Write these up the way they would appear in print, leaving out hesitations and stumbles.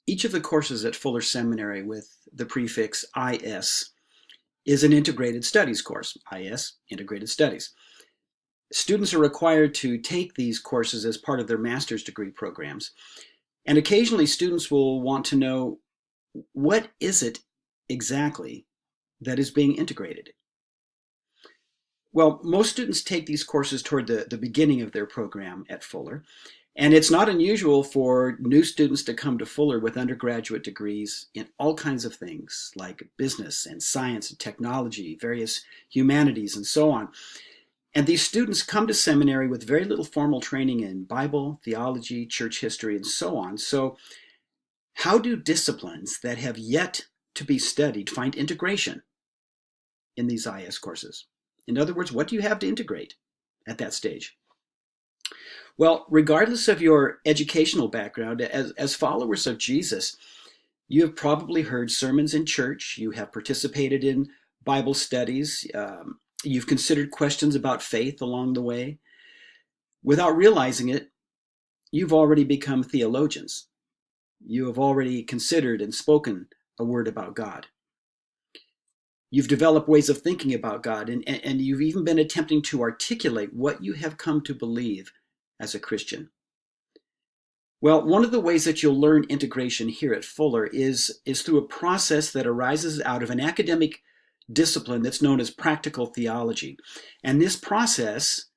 Each of the courses at Fuller Seminary with the prefix IS is an integrated studies course, IS, Integrated Studies. Students are required to take these courses as part of their master's degree programs. And occasionally students will want to know, what is it exactly that is being integrated? Well, most students take these courses toward the beginning of their program at Fuller, and it's not unusual for new students to come to Fuller with undergraduate degrees in all kinds of things like business and science and technology, various humanities, and so on. And these students come to seminary with very little formal training in Bible, theology, church history, and so on. So how do disciplines that have yet to be studied find integration in these IS courses? In other words, what do you have to integrate at that stage? Well, regardless of your educational background, as followers of Jesus, you have probably heard sermons in church, you have participated in Bible studies, you've considered questions about faith along the way. Without realizing it, you've already become theologians. You have already considered and spoken a word about God. You've developed ways of thinking about God, and you've even been attempting to articulate what you have come to believe as a Christian. Well, one of the ways that you'll learn integration here at Fuller is through a process that arises out of an academic discipline that's known as practical theology. And this process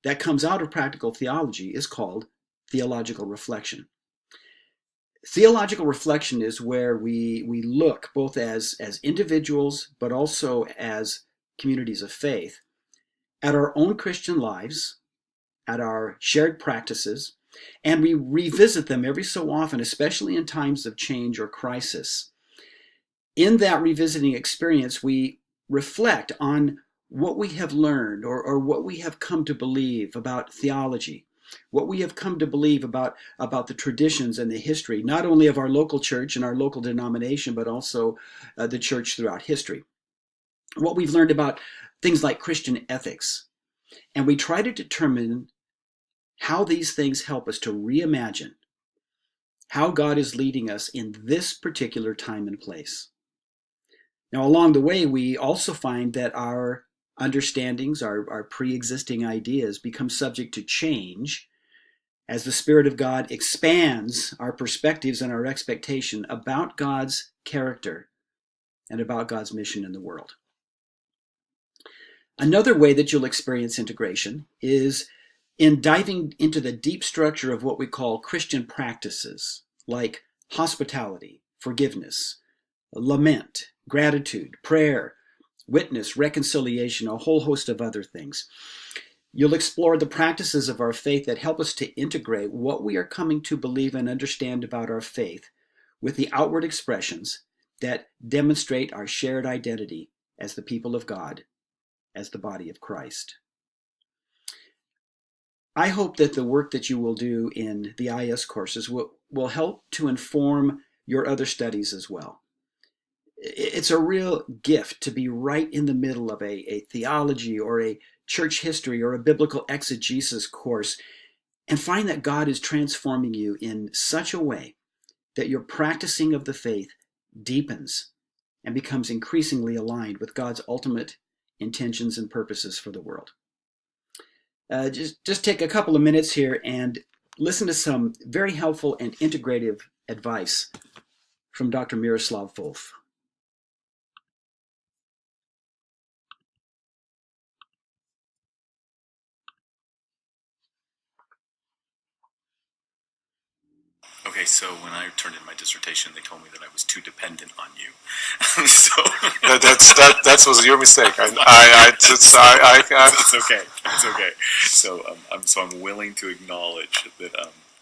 that comes out of practical theology is called theological reflection. Theological reflection is where we look both as individuals but also as communities of faith at our own Christian lives, at our shared practices, and we revisit them every so often, especially in times of change or crisis. In that revisiting experience, we reflect on what we have learned or what we have come to believe about theology, what we have come to believe about the traditions and the history, not only of our local church and our local denomination, but also the church throughout history. What we've learned about things like Christian ethics. And we try to determine how these things help us to reimagine how God is leading us in this particular time and place. Now, along the way, we also find that our understandings, our pre-existing ideas become subject to change as the Spirit of God expands our perspectives and our expectation about God's character and about God's mission in the world. Another way that you'll experience integration is in diving into the deep structure of what we call Christian practices, like hospitality, forgiveness, lament, gratitude, prayer, witness, reconciliation, a whole host of other things. You'll explore the practices of our faith that help us to integrate what we are coming to believe and understand about our faith with the outward expressions that demonstrate our shared identity as the people of God, as the body of Christ. I hope that the work that you will do in the IS courses will help to inform your other studies as well. It's a real gift to be right in the middle of a theology or a church history or a biblical exegesis course and find that God is transforming you in such a way that your practicing of the faith deepens and becomes increasingly aligned with God's ultimate intentions and purposes for the world. Just take a couple of minutes here and listen to some very helpful and integrative advice from Dr. Miroslav Volf. Okay, so when I turned in my dissertation, they told me that I was too dependent on you. So that was your mistake. It's okay. It's okay. So I'm willing to acknowledge that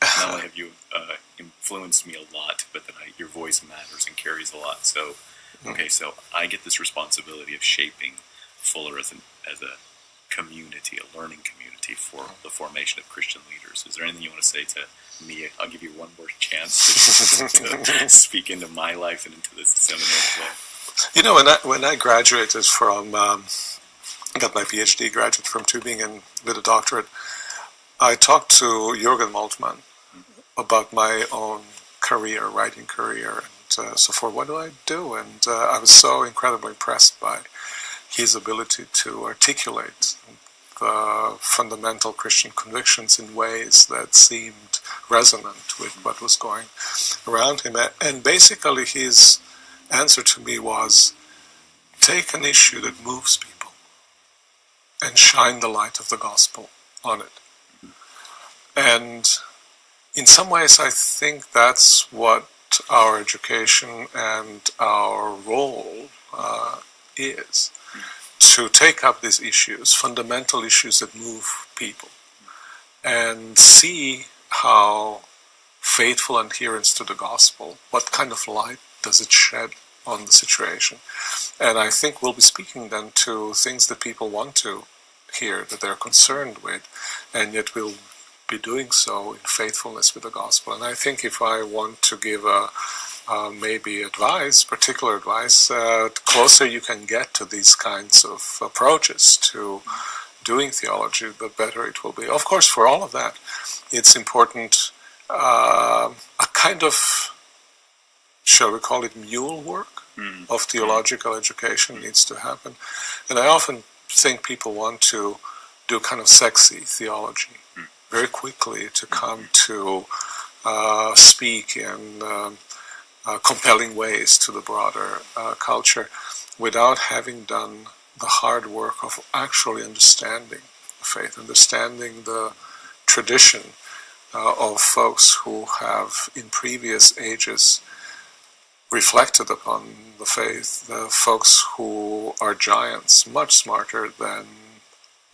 not only have you influenced me a lot, but that your voice matters and carries a lot. So okay, so I get this responsibility of shaping Fuller as a community, a learning community for the formation of Christian leaders. Is there anything you want to say to me? I'll give you one more chance to speak into my life and into this seminary as well. You know, when I graduated from, got my PhD, graduated from Tübingen with a doctorate, I talked to Jürgen Moltmann about my own career, writing career, and so forth. What do I do? And I was so incredibly impressed by his ability to articulate the fundamental Christian convictions in ways that seemed resonant with what was going around him. And basically his answer to me was, take an issue that moves people and shine the light of the gospel on it. And in some ways I think that's what our education and our role is. To take up these issues, fundamental issues that move people, and see how faithful adherence to the gospel, what kind of light does it shed on the situation. And I think we'll be speaking then to things that people want to hear, that they're concerned with, and yet we'll be doing so in faithfulness with the gospel. And I think if I want to give maybe advice, particular advice, the closer you can get to these kinds of approaches to doing theology, the better it will be. Of course, for all of that, it's important, a kind of, shall we call it, mule work of theological education needs to happen. And I often think people want to do kind of sexy theology very quickly, to come to speak in compelling ways to the broader culture, without having done the hard work of actually understanding the faith, understanding the tradition of folks who have in previous ages reflected upon the faith, the folks who are giants, much smarter than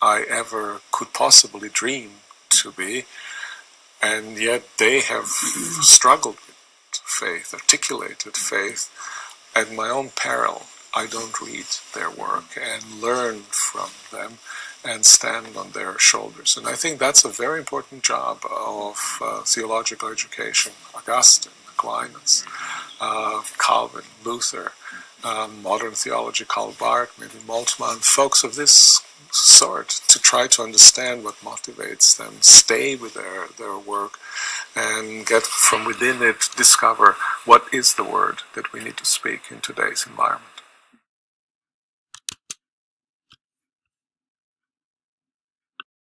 I ever could possibly dream to be, and yet they have struggled with faith, articulated faith. At my own peril, I don't read their work and learn from them and stand on their shoulders. And I think that's a very important job of theological education. Augustine, Aquinas, Calvin, Luther, modern theology, Karl Barth, maybe Moltmann, folks of this sort, to try to understand what motivates them, stay with their work, and get from within it, discover what is the word that we need to speak in today's environment.